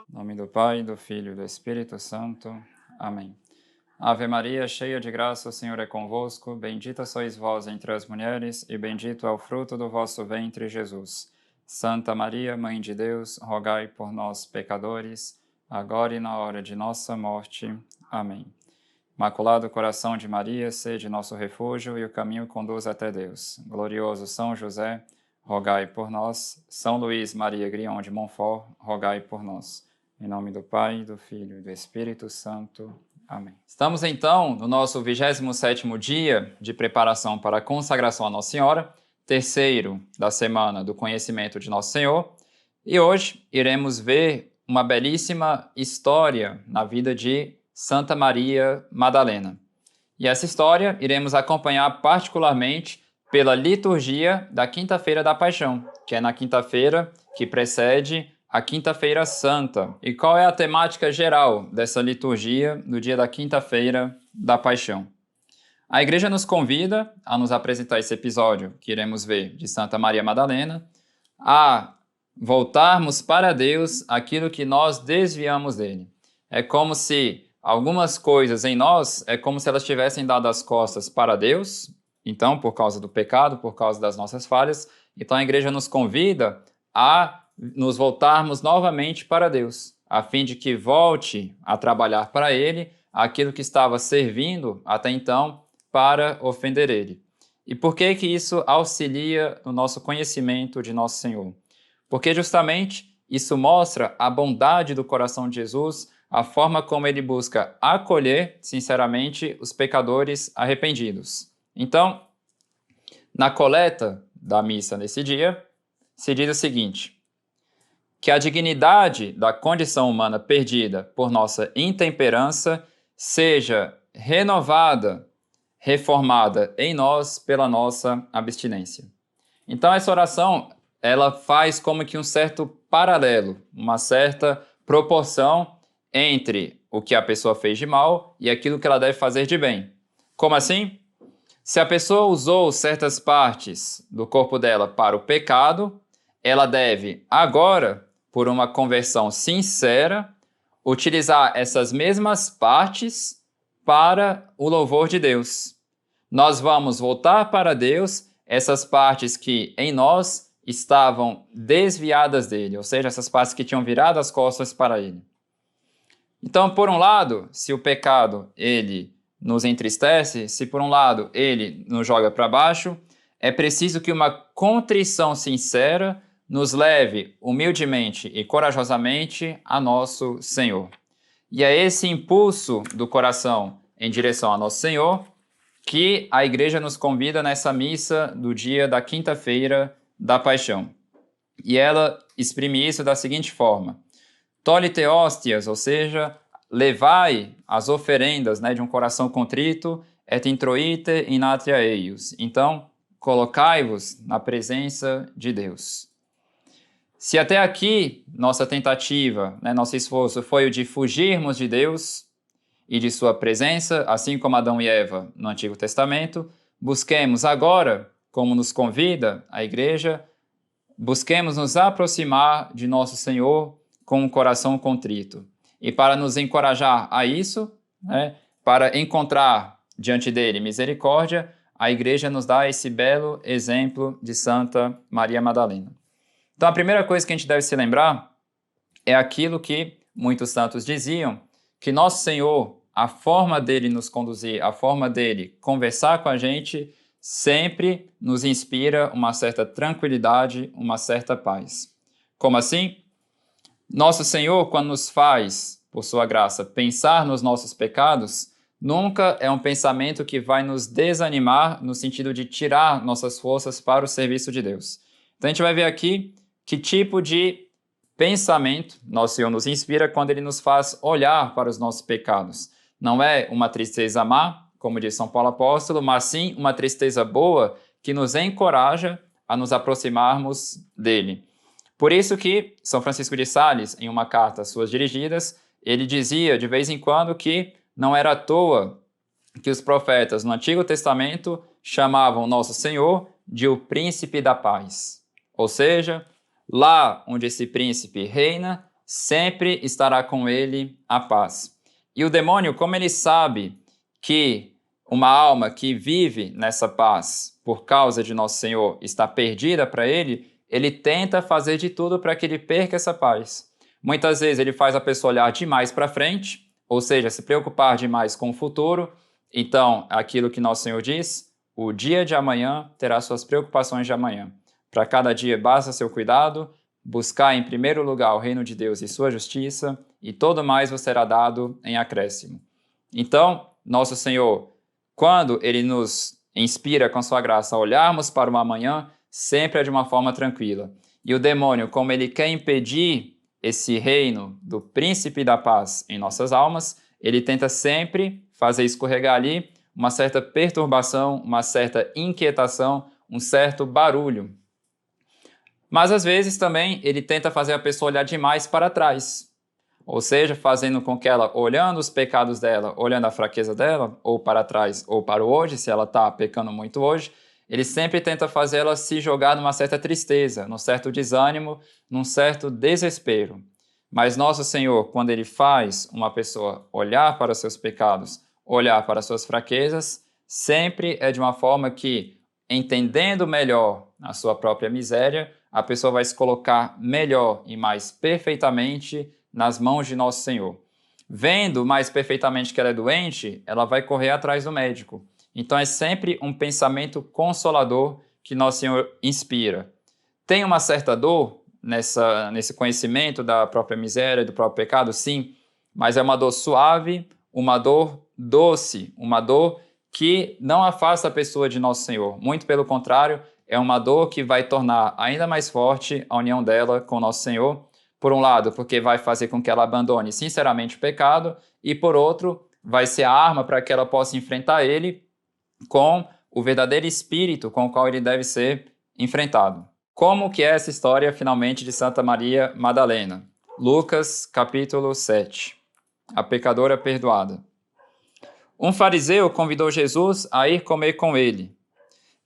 Em nome do Pai, do Filho e do Espírito Santo. Amém. Ave Maria, cheia de graça, o Senhor é convosco. Bendita sois vós entre as mulheres, e bendito é o fruto do vosso ventre, Jesus. Santa Maria, Mãe de Deus, rogai por nós, pecadores, agora e na hora de nossa morte. Amém. Imaculado coração de Maria, sede nosso refúgio e o caminho conduz até Deus. Glorioso São José, rogai por nós. São Luís Maria Grion de Montfort, rogai por nós. Em nome do Pai, do Filho e do Espírito Santo. Amém. Estamos então no nosso 27º dia de preparação para a consagração a Nossa Senhora, terceiro da semana do conhecimento de Nosso Senhor, e hoje iremos ver uma belíssima história na vida de Santa Maria Madalena. E essa história iremos acompanhar particularmente pela liturgia da Quinta-feira da Paixão, que é na quinta-feira que precede a Quinta-feira Santa. E qual é a temática geral dessa liturgia do dia da Quinta-feira da Paixão? A Igreja nos convida a nos apresentar esse episódio que iremos ver de Santa Maria Madalena, a voltarmos para Deus aquilo que nós desviamos dele. É como se algumas coisas em nós, é como se elas tivessem dado as costas para Deus, então, por causa do pecado, por causa das nossas falhas. Então, a Igreja nos convida a nos voltarmos novamente para Deus, a fim de que volte a trabalhar para Ele aquilo que estava servindo até então para ofender Ele. E por que que isso auxilia no nosso conhecimento de Nosso Senhor? Porque justamente isso mostra a bondade do coração de Jesus, a forma como Ele busca acolher, sinceramente, os pecadores arrependidos. Então, na coleta da missa nesse dia, se diz o seguinte: que a dignidade da condição humana perdida por nossa intemperança seja renovada, reformada em nós pela nossa abstinência. Então essa oração, ela faz como que um certo paralelo, uma certa proporção entre o que a pessoa fez de mal e aquilo que ela deve fazer de bem. Como assim? Se a pessoa usou certas partes do corpo dela para o pecado, ela deve agora, por uma conversão sincera, utilizar essas mesmas partes para o louvor de Deus. Nós vamos voltar para Deus essas partes que em nós estavam desviadas dele, ou seja, essas partes que tinham virado as costas para ele. Então, por um lado, se o pecado ele nos entristece, se por um lado ele nos joga para baixo, é preciso que uma contrição sincera nos leve humildemente e corajosamente a nosso Senhor. E é esse impulso do coração em direção a Nosso Senhor que a Igreja nos convida nessa missa do dia da Quinta-feira da Paixão. E ela exprime isso da seguinte forma: Tolite hóstias, ou seja, levai as oferendas, de um coração contrito, et introite in atria eius. Então, colocai-vos na presença de Deus. Se até aqui nossa tentativa, nosso esforço foi o de fugirmos de Deus e de sua presença, assim como Adão e Eva no Antigo Testamento, busquemos agora, como nos convida a Igreja, busquemos nos aproximar de nosso Senhor com um coração contrito. E para nos encorajar a isso, para encontrar diante dele misericórdia, a Igreja nos dá esse belo exemplo de Santa Maria Madalena. Então, a primeira coisa que a gente deve se lembrar é aquilo que muitos santos diziam, que Nosso Senhor, a forma dele nos conduzir, a forma dele conversar com a gente, sempre nos inspira uma certa tranquilidade, uma certa paz. Como assim? Nosso Senhor, quando nos faz, por sua graça, pensar nos nossos pecados, nunca é um pensamento que vai nos desanimar no sentido de tirar nossas forças para o serviço de Deus. Então, a gente vai ver aqui que tipo de pensamento Nosso Senhor nos inspira quando Ele nos faz olhar para os nossos pecados. Não é uma tristeza má, como diz São Paulo Apóstolo, mas sim uma tristeza boa que nos encoraja a nos aproximarmos dele. Por isso que São Francisco de Sales, em uma carta às suas dirigidas, ele dizia de vez em quando que não era à toa que os profetas no Antigo Testamento chamavam Nosso Senhor de o Príncipe da Paz. Ou seja, lá onde esse príncipe reina, sempre estará com ele a paz. E o demônio, como ele sabe que uma alma que vive nessa paz por causa de Nosso Senhor está perdida para ele, ele tenta fazer de tudo para que ele perca essa paz. Muitas vezes ele faz a pessoa olhar demais para frente, ou seja, se preocupar demais com o futuro. Então, aquilo que Nosso Senhor diz, o dia de amanhã terá suas preocupações de amanhã. Para cada dia basta seu cuidado, buscar em primeiro lugar o reino de Deus e sua justiça, e todo mais vos será dado em acréscimo. Então, Nosso Senhor, quando Ele nos inspira com sua graça a olharmos para o amanhã, sempre é de uma forma tranquila. E o demônio, como ele quer impedir esse reino do príncipe da paz em nossas almas, ele tenta sempre fazer escorregar ali uma certa perturbação, uma certa inquietação, um certo barulho. Mas às vezes também ele tenta fazer a pessoa olhar demais para trás, ou seja, fazendo com que ela, olhando os pecados dela, olhando a fraqueza dela, ou para trás ou para o hoje, se ela está pecando muito hoje, ele sempre tenta fazer ela se jogar numa certa tristeza, num certo desânimo, num certo desespero. Mas Nosso Senhor, quando Ele faz uma pessoa olhar para os seus pecados, olhar para as suas fraquezas, sempre é de uma forma que, entendendo melhor a sua própria miséria, a pessoa vai se colocar melhor e mais perfeitamente nas mãos de Nosso Senhor. Vendo mais perfeitamente que ela é doente, ela vai correr atrás do médico. Então é sempre um pensamento consolador que Nosso Senhor inspira. Tem uma certa dor nesse conhecimento da própria miséria, do próprio pecado, sim, mas é uma dor suave, uma dor doce, uma dor que não afasta a pessoa de Nosso Senhor. Muito pelo contrário, é uma dor que vai tornar ainda mais forte a união dela com Nosso Senhor. Por um lado, porque vai fazer com que ela abandone sinceramente o pecado, e por outro, vai ser a arma para que ela possa enfrentar ele com o verdadeiro espírito com o qual ele deve ser enfrentado. Como que é essa história, finalmente, de Santa Maria Madalena? Lucas, capítulo 7. A pecadora perdoada. Um fariseu convidou Jesus a ir comer com ele.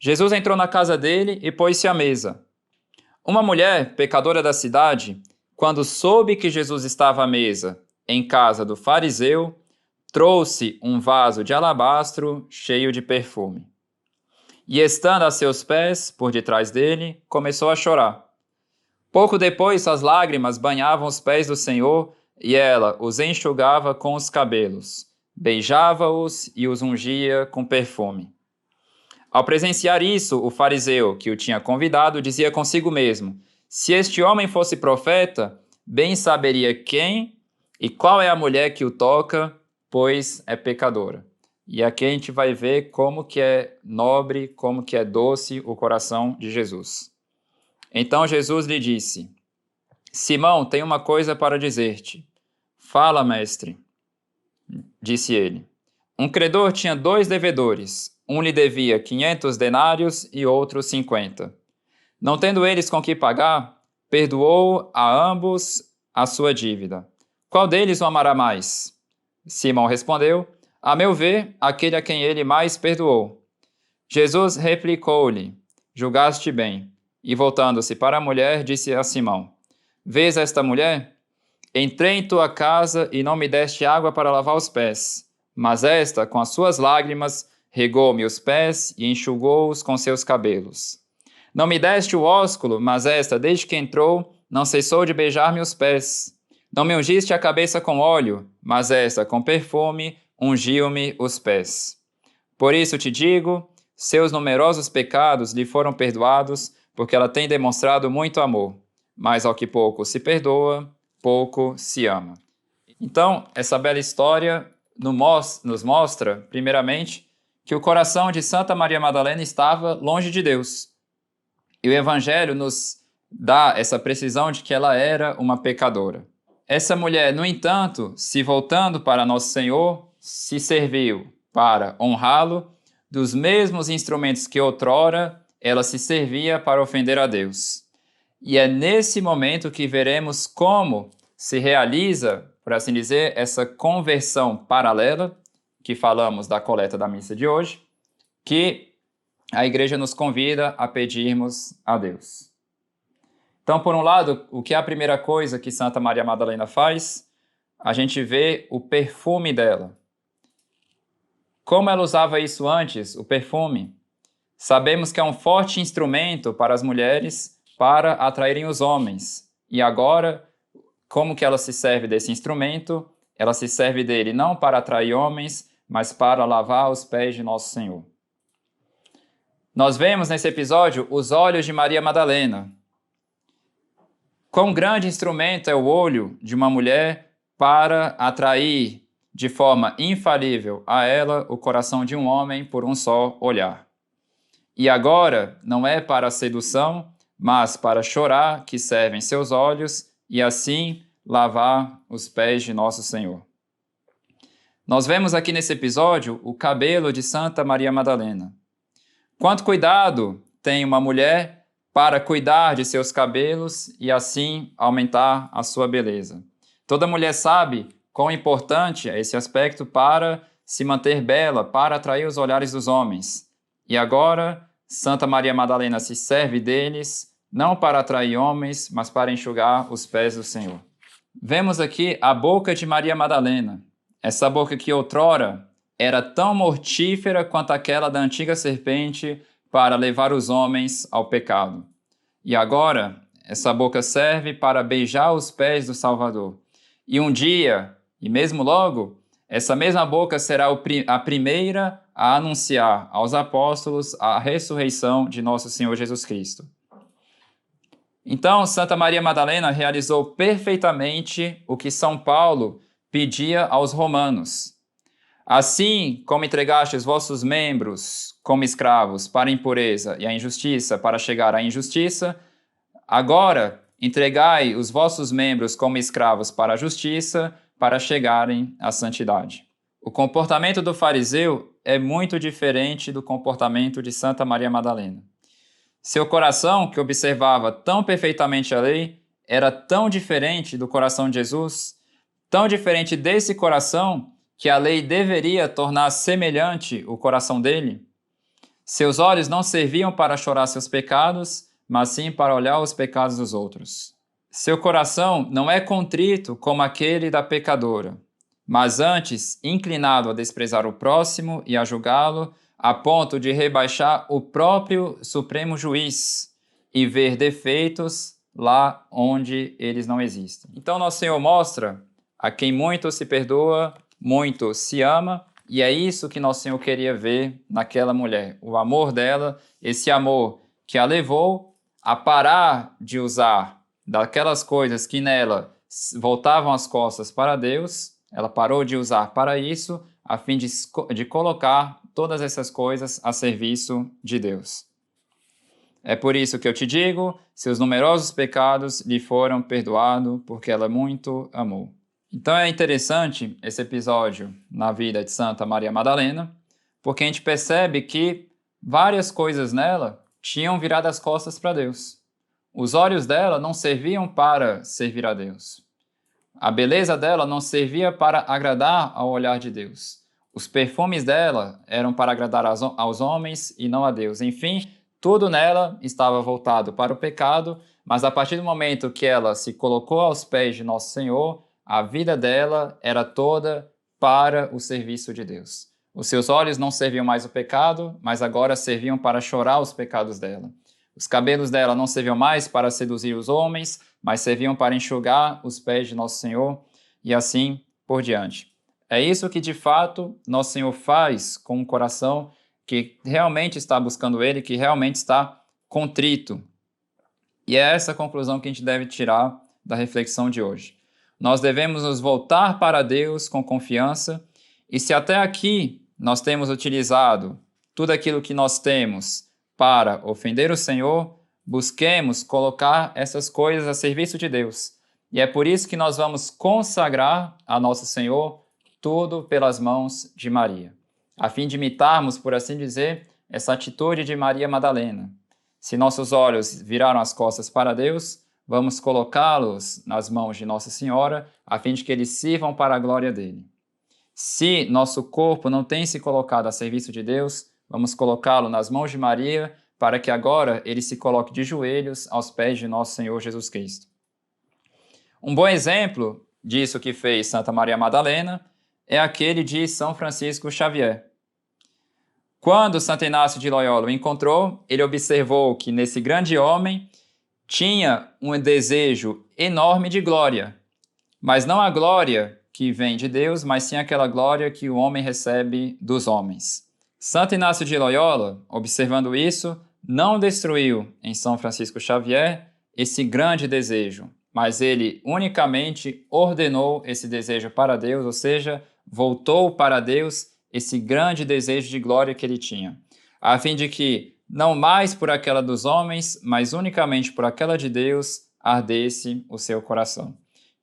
Jesus entrou na casa dele e pôs-se à mesa. Uma mulher, pecadora da cidade, quando soube que Jesus estava à mesa, em casa do fariseu, trouxe um vaso de alabastro cheio de perfume. E estando a seus pés, por detrás dele, começou a chorar. Pouco depois, suas lágrimas banhavam os pés do Senhor, e ela os enxugava com os cabelos, beijava-os e os ungia com perfume. Ao presenciar isso, o fariseu, que o tinha convidado, dizia consigo mesmo: se este homem fosse profeta, bem saberia quem e qual é a mulher que o toca, pois é pecadora. E aqui a gente vai ver como que é nobre, como que é doce o coração de Jesus. Então Jesus lhe disse: Simão, tenho uma coisa para dizer-te. Fala, mestre, disse ele. Um credor tinha 2 devedores. Um lhe devia 500 denários e outro 50. Não tendo eles com que pagar, perdoou a ambos a sua dívida. Qual deles o amará mais? Simão respondeu: a meu ver, aquele a quem ele mais perdoou. Jesus replicou-lhe: julgaste bem. E voltando-se para a mulher, disse a Simão: vês esta mulher? Entrei em tua casa e não me deste água para lavar os pés, mas esta, com as suas lágrimas, regou-me os pés e enxugou-os com seus cabelos. Não me deste o ósculo, mas esta, desde que entrou, não cessou de beijar-me os pés. Não me ungiste a cabeça com óleo, mas esta, com perfume, ungiu-me os pés. Por isso te digo, seus numerosos pecados lhe foram perdoados, porque ela tem demonstrado muito amor. Mas ao que pouco se perdoa, pouco se ama. Então, essa bela história nos mostra, primeiramente, que o coração de Santa Maria Madalena estava longe de Deus. E o Evangelho nos dá essa precisão de que ela era uma pecadora. Essa mulher, no entanto, se voltando para Nosso Senhor, se serviu para honrá-lo dos mesmos instrumentos que outrora ela se servia para ofender a Deus. E é nesse momento que veremos como se realiza, por assim dizer, essa conversão paralela que falamos da coleta da missa de hoje, que a igreja nos convida a pedirmos a Deus. Então, por um lado, o que é a primeira coisa que Santa Maria Madalena faz? A gente vê o perfume dela. Como ela usava isso antes, o perfume? Sabemos que é um forte instrumento para as mulheres para atraírem os homens. E agora, como que ela se serve desse instrumento? Ela se serve dele não para atrair homens, mas para lavar os pés de Nosso Senhor. Nós vemos nesse episódio os olhos de Maria Madalena. Quão grande instrumento é o olho de uma mulher para atrair de forma infalível a ela o coração de um homem por um só olhar. E agora não é para a sedução, mas para chorar que servem seus olhos e assim lavar os pés de Nosso Senhor. Nós vemos aqui nesse episódio o cabelo de Santa Maria Madalena. Quanto cuidado tem uma mulher para cuidar de seus cabelos e assim aumentar a sua beleza. Toda mulher sabe quão importante é esse aspecto para se manter bela, para atrair os olhares dos homens. E agora, Santa Maria Madalena se serve deles, não para atrair homens, mas para enxugar os pés do Senhor. Vemos aqui a boca de Maria Madalena. Essa boca que outrora era tão mortífera quanto aquela da antiga serpente para levar os homens ao pecado. E agora, essa boca serve para beijar os pés do Salvador. E um dia, e mesmo logo, essa mesma boca será a primeira a anunciar aos apóstolos a ressurreição de nosso Senhor Jesus Cristo. Então, Santa Maria Madalena realizou perfeitamente o que São Paulo pedia aos romanos. Assim como entregaste os vossos membros como escravos para a impureza e a injustiça para chegar à injustiça, agora entregai os vossos membros como escravos para a justiça para chegarem à santidade. O comportamento do fariseu é muito diferente do comportamento de Santa Maria Madalena. Seu coração, que observava tão perfeitamente a lei, era tão diferente do coração de Jesus, tão diferente desse coração que a lei deveria tornar semelhante o coração dele. Seus olhos não serviam para chorar seus pecados, mas sim para olhar os pecados dos outros. Seu coração não é contrito como aquele da pecadora, mas antes inclinado a desprezar o próximo e a julgá-lo, a ponto de rebaixar o próprio Supremo Juiz e ver defeitos lá onde eles não existem. Então, Nosso Senhor mostra a quem muito se perdoa, muito se ama, e é isso que Nosso Senhor queria ver naquela mulher. O amor dela, esse amor que a levou a parar de usar daquelas coisas que nela voltavam as costas para Deus, ela parou de usar para isso, a fim de colocar todas essas coisas a serviço de Deus. É por isso que eu te digo, seus numerosos pecados lhe foram perdoados, porque ela muito amou. Então é interessante esse episódio na vida de Santa Maria Madalena, porque a gente percebe que várias coisas nela tinham virado as costas para Deus. Os olhos dela não serviam para servir a Deus. A beleza dela não servia para agradar ao olhar de Deus. Os perfumes dela eram para agradar aos homens e não a Deus. Enfim, tudo nela estava voltado para o pecado, mas a partir do momento que ela se colocou aos pés de Nosso Senhor, a vida dela era toda para o serviço de Deus. Os seus olhos não serviam mais o pecado, mas agora serviam para chorar os pecados dela. Os cabelos dela não serviam mais para seduzir os homens, mas serviam para enxugar os pés de Nosso Senhor e assim por diante. É isso que, de fato, Nosso Senhor faz com um coração que realmente está buscando Ele, que realmente está contrito. E é essa a conclusão que a gente deve tirar da reflexão de hoje. Nós devemos nos voltar para Deus com confiança, e se até aqui nós temos utilizado tudo aquilo que nós temos para ofender o Senhor, busquemos colocar essas coisas a serviço de Deus. E é por isso que nós vamos consagrar a Nosso Senhor tudo pelas mãos de Maria, a fim de imitarmos, por assim dizer, essa atitude de Maria Madalena. Se nossos olhos viraram as costas para Deus, vamos colocá-los nas mãos de Nossa Senhora, a fim de que eles sirvam para a glória dele. Se nosso corpo não tem se colocado a serviço de Deus, vamos colocá-lo nas mãos de Maria, para que agora ele se coloque de joelhos aos pés de nosso Senhor Jesus Cristo. Um bom exemplo disso que fez Santa Maria Madalena é aquele de São Francisco Xavier. Quando Santo Inácio de Loyola o encontrou, ele observou que nesse grande homem tinha um desejo enorme de glória, mas não a glória que vem de Deus, mas sim aquela glória que o homem recebe dos homens. Santo Inácio de Loyola, observando isso, não destruiu em São Francisco Xavier esse grande desejo, mas ele unicamente ordenou esse desejo para Deus, ou seja, voltou para Deus esse grande desejo de glória que ele tinha, a fim de que, não mais por aquela dos homens, mas unicamente por aquela de Deus, ardesse o seu coração.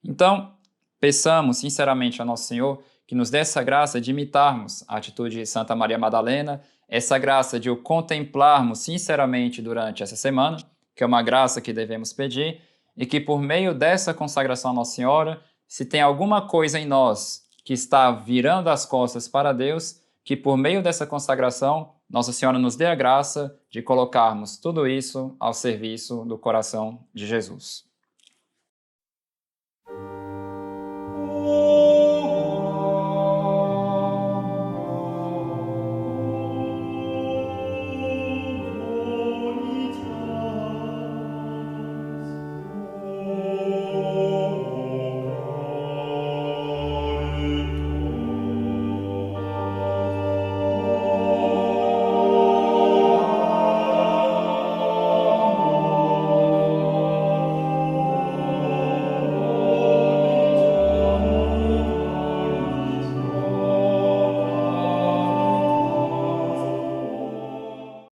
Então, peçamos sinceramente a Nosso Senhor que nos dê essa graça de imitarmos a atitude de Santa Maria Madalena, essa graça de o contemplarmos sinceramente durante essa semana, que é uma graça que devemos pedir, e que por meio dessa consagração a Nossa Senhora, se tem alguma coisa em nós que está virando as costas para Deus, que por meio dessa consagração, Nossa Senhora nos dê a graça de colocarmos tudo isso ao serviço do coração de Jesus.